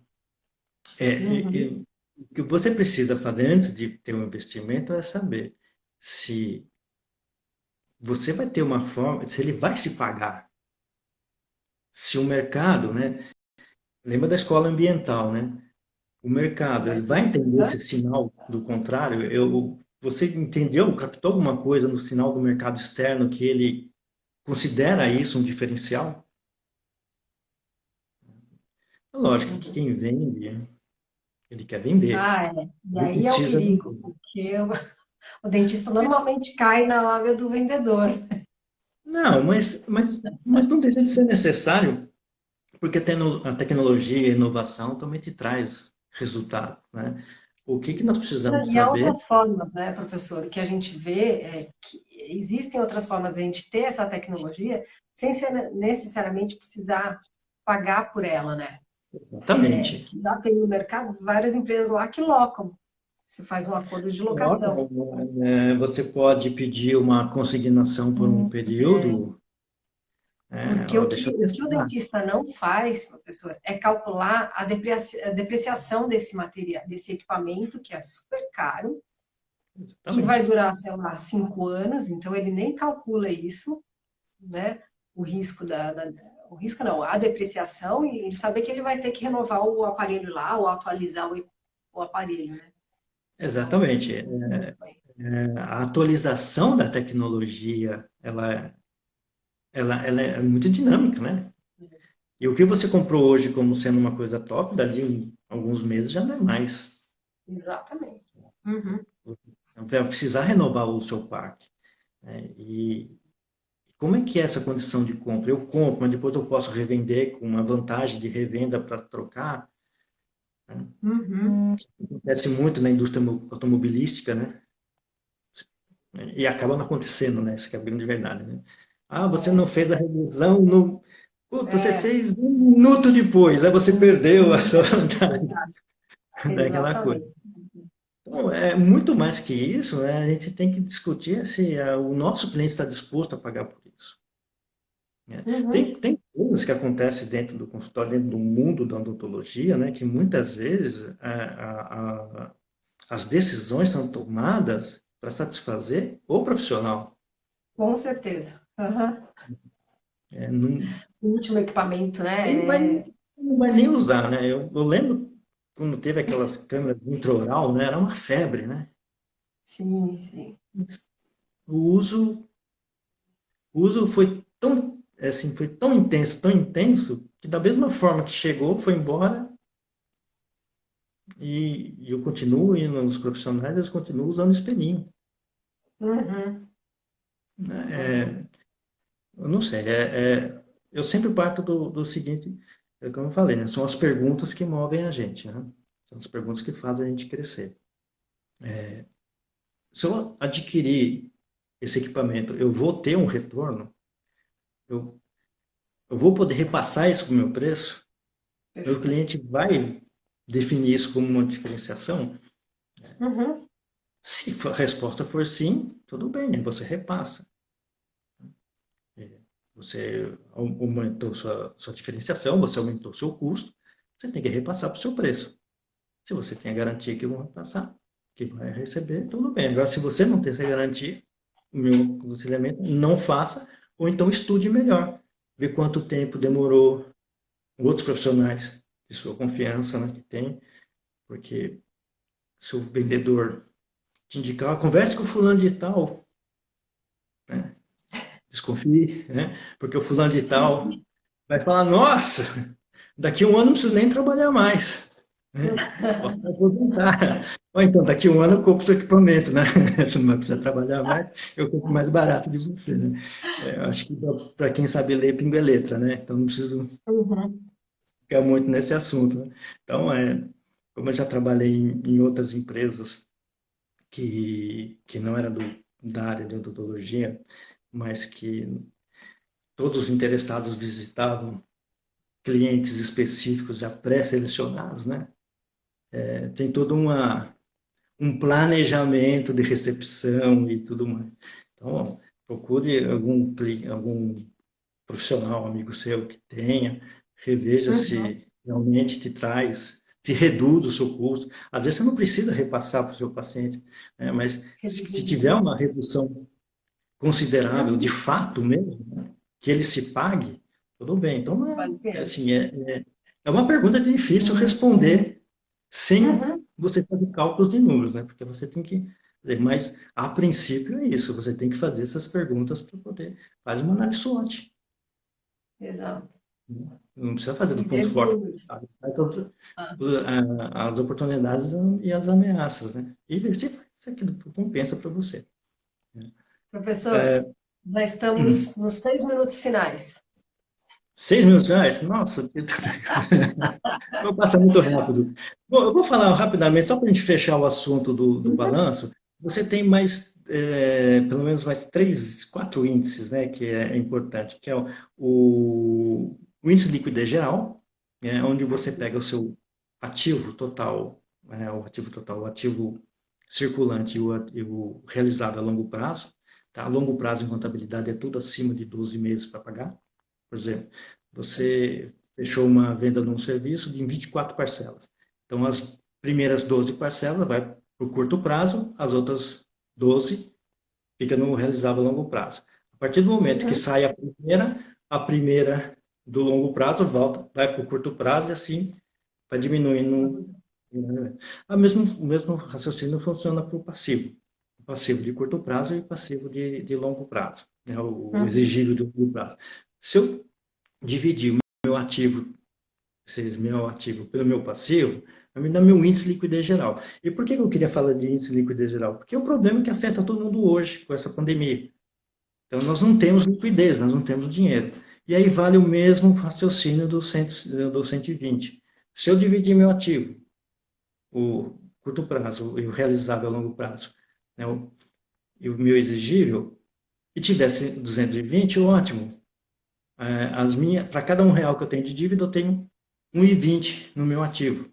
Uhum. O que você precisa fazer antes de ter um investimento é saber se você vai ter uma forma, se ele vai se pagar. Se o mercado, né? Lembra da escola ambiental, né? O mercado, ele vai entender esse sinal do contrário. Você entendeu, captou alguma coisa no sinal do mercado externo que ele considera isso um diferencial? É lógico que Uhum. quem vende, ele quer vender. Ah, é. E Ele aí é o precisa perigo, vender. porque o dentista normalmente cai na lábia do vendedor. Não, mas não deixa de ser necessário, porque a tecnologia e a inovação também te traz resultado, né? O que que nós precisamos E há saber? outras formas, né, professor? O que a gente vê é que existem outras formas de a gente ter essa tecnologia sem necessariamente precisar pagar por ela, né? Exatamente. que já tem no mercado várias empresas lá que locam. Você faz um acordo de locação. Você pode pedir uma consignação por um período. Porque Ó, deixa eu o que o testar. dentista não faz, professor, é calcular a depreciação desse material, desse equipamento, que é super caro, que vai Exatamente. durar, sei lá, 5 anos, então ele nem calcula isso, né? O risco o risco não, a depreciação, e ele saber que ele vai ter que renovar o aparelho lá, ou atualizar o aparelho, né? Então, Exatamente. isso aí. A atualização da tecnologia, ela é muito dinâmica, né? E o que você comprou hoje como sendo uma coisa top, dali a alguns meses já não é mais. Exatamente. Uhum. Vai precisar renovar o seu parque, né? E como é que é essa condição de compra? Eu compro, mas depois eu posso revender com uma vantagem de revenda para trocar, né? Uhum. Acontece muito na indústria automobilística, né? E acaba não acontecendo, né? Isso que é a grande verdade, né? Ah, você não fez a revisão no... Puta, você É, fez 1 minuto depois, aí você perdeu a sua vantagem verdade. daquela coisa. Exatamente. Então, é muito mais que isso, né? A gente tem que discutir se o nosso cliente está disposto a pagar por isso, né? Uhum. Tem coisas que acontecem dentro do consultório, dentro do mundo da odontologia, né? Que muitas vezes as decisões são tomadas para satisfazer o profissional. Com certeza. Aham. Não, O último equipamento, ele não vai, né? não vai nem usar, né? Eu lembro quando teve aquelas câmeras intraoral, né? Era uma febre, né? Sim, sim. O uso, o uso foi tão intenso, que da mesma forma que chegou, foi embora, e eu continuo indo nos profissionais, eles continuam usando espelhinho, Uhum. né? Uhum. Eu não sei, eu sempre parto do seguinte, como eu falei, né? São as perguntas que movem a gente, né? São as perguntas que fazem a gente crescer. Se eu adquirir esse equipamento, eu vou ter um retorno? Eu, eu vou poder repassar isso com o meu preço? Meu Perfeito. cliente vai definir isso como uma diferenciação? Uhum. Se a resposta for sim, tudo bem, né? Você repassa. Você aumentou sua diferenciação, você aumentou seu custo, você tem que repassar para o seu preço. Se você tem a garantia que vão repassar, que vai receber, tudo bem. Agora, se você não tem essa garantia, o meu aconselhamento, não faça, ou então estude melhor. Vê quanto tempo demorou outros profissionais de sua confiança, né, que tem, porque se o vendedor te indicar, converse com o fulano de tal, né, desconfie, né, porque o fulano de tal vai falar, nossa, daqui a um ano não preciso nem trabalhar mais, né? Posso me aposentar. Ou então, daqui a um ano eu compro seu equipamento, né? Você não vai precisar trabalhar mais, eu compro mais barato de você, né? Eu acho que para quem sabe ler, pinga é letra, né? Então não preciso Uhum. ficar muito nesse assunto, né? Então, como eu já trabalhei em outras empresas que não era da área de odontologia, mas que todos os interessados visitavam clientes específicos já pré-selecionados, né? Tem todo um planejamento de recepção e tudo mais. Então, procure algum profissional, amigo seu que tenha, reveja Uhum. se realmente te traz, se reduz o seu custo. Às vezes você não precisa repassar para o seu paciente, né? Mas se Reduzir tiver uma custos. redução considerável, de Uhum. fato mesmo, né? Que ele se pague, tudo bem. Então, Vale a pena. assim, é uma pergunta difícil responder sem Uhum. você fazer cálculos de números, né? Porque você tem que. Mas, a princípio, é isso. Você tem que fazer essas perguntas para poder fazer uma análise SWOT, Exato. né? Não precisa fazer E do ver ponto os forte, números. sabe? Mas Ah, as oportunidades e as ameaças, né? E ver se isso aquilo compensa para você, né? professor, já estamos nos 6 minutos finais. 6 minutos, nossa, vou passar muito rápido. Bom, eu vou falar rapidamente, só para a gente fechar o assunto do Uhum. balanço. Você tem pelo menos mais três, quatro índices, né, que é importante, que é o índice de liquidez geral, onde você pega o seu ativo total, o ativo total, o ativo circulante e o realizado a longo prazo. Tá? A longo prazo em contabilidade é tudo acima de 12 meses para pagar. Por exemplo, você fechou uma venda de um serviço em 24 parcelas. Então, as primeiras 12 parcelas vai para o curto prazo, as outras 12 fica no realizável a longo prazo. A partir do momento que sai a primeira do longo prazo volta, vai para o curto prazo e assim vai diminuindo. O mesmo raciocínio funciona para o passivo. O passivo de curto prazo e o passivo de longo prazo, né? O exigível de longo prazo. Se eu dividir o meu ativo pelo meu passivo, vai me dar meu índice de liquidez geral. E por que eu queria falar de índice de liquidez geral? Porque é um problema que afeta todo mundo hoje com essa pandemia. Então, nós não temos liquidez, nós não temos dinheiro. E aí vale o mesmo raciocínio do 120. Se eu dividir meu ativo, o curto prazo e o realizável a longo prazo, né, e o meu exigível, e tivesse 220, ótimo. Para cada R$ 1 que eu tenho de dívida, eu tenho 1,20 no meu ativo.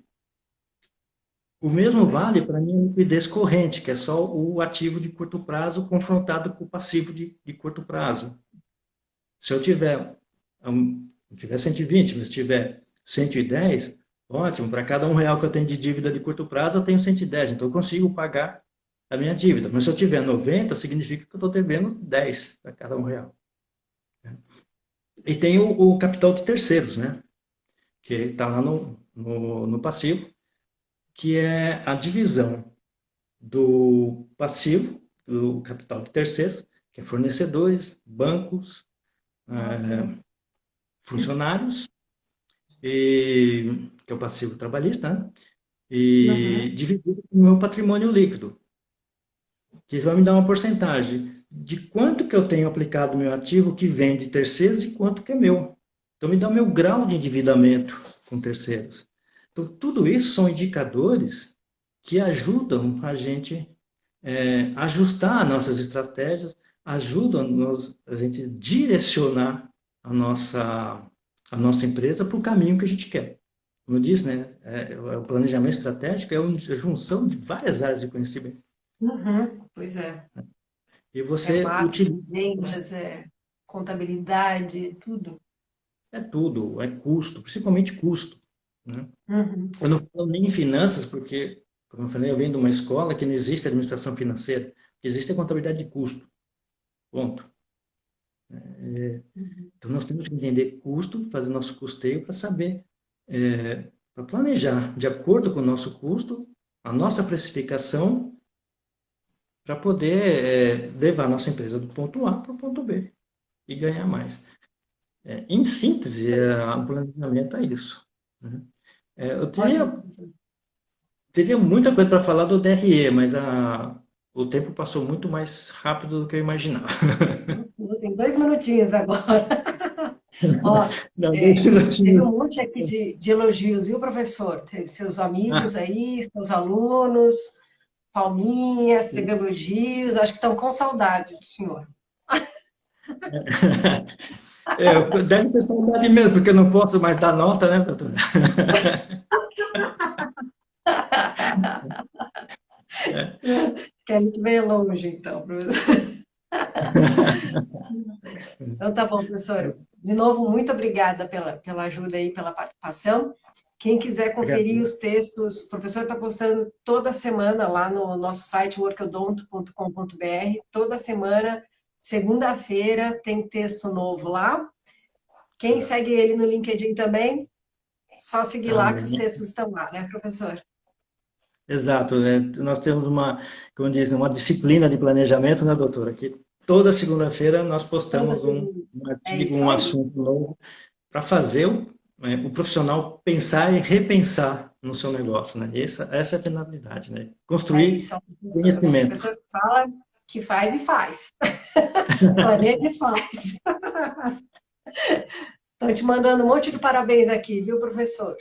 O mesmo vale para a minha liquidez corrente, que é só o ativo de curto prazo confrontado com o passivo de curto prazo. Se eu tiver 120, mas tiver 110, ótimo, para cada R$ 1 que eu tenho de dívida de curto prazo, eu tenho 110, então eu consigo pagar a minha dívida. Mas se eu tiver 90, significa que eu estou devendo 10 para cada R$ 1. E tem o capital de terceiros, né? Que está lá no passivo, que é a divisão do passivo, do capital de terceiros, que é fornecedores, bancos, funcionários, que é o passivo trabalhista, né? E dividido pelo meu patrimônio líquido, que vai me dar uma porcentagem de quanto que eu tenho aplicado no meu ativo que vem de terceiros e quanto que é meu. Então, me dá o meu grau de endividamento com terceiros. Então, tudo isso são indicadores que ajudam a gente ajustar nossas estratégias, ajudam a gente direcionar a nossa empresa para o caminho que a gente quer. Como eu disse, né, o planejamento estratégico é a junção de várias áreas de conhecimento. Pois é. E É você marketing, utiliza. vendas, contabilidade, tudo. É tudo, é custo, principalmente custo. Né? Uhum. Eu não falo nem em finanças, porque, como eu falei, eu venho de uma escola que não existe administração financeira, existe a contabilidade de custo. Ponto. Então, nós temos que entender custo, fazer nosso custeio para saber, para planejar de acordo com o nosso custo, a nossa precificação, para poder levar a nossa empresa do ponto A para o ponto B e ganhar mais. Em síntese, o planejamento é isso. Né? Eu Ótimo, teria, professor. teria muita coisa para falar do DRE, mas o tempo passou muito mais rápido do que eu imaginava. Tem 2 minutinhos agora. Ó, Não, deixa eu teve te- um monte aqui de elogios, viu, professor? Teve seus amigos aí, seus alunos, palminhas, teve elogios, acho que estão com saudade do senhor. Deve ter saudade mesmo, porque eu não posso mais dar nota, né, doutora? Que a gente veio longe, então, professor. Então, tá bom, professor. De novo, muito obrigada pela ajuda aí, pela participação. Quem quiser conferir os textos, o professor está postando toda semana lá no nosso site workodonto.com.br. Toda semana, segunda-feira, tem texto novo lá. Quem segue ele no LinkedIn também, só seguir lá que os Também. textos estão lá, né, professor? Exato, né? Nós temos como diz, uma disciplina de planejamento, né, doutora? Que toda segunda-feira nós Toda postamos um, segunda. um É artigo, isso um aí. assunto novo, para fazer o profissional pensar e repensar no seu negócio, né? Essa é a finalidade, né? É Construir isso, é o professor. O conhecimento. professor que fala que faz e faz. Planeja e faz. Estão te mandando um monte de parabéns aqui, viu, professor?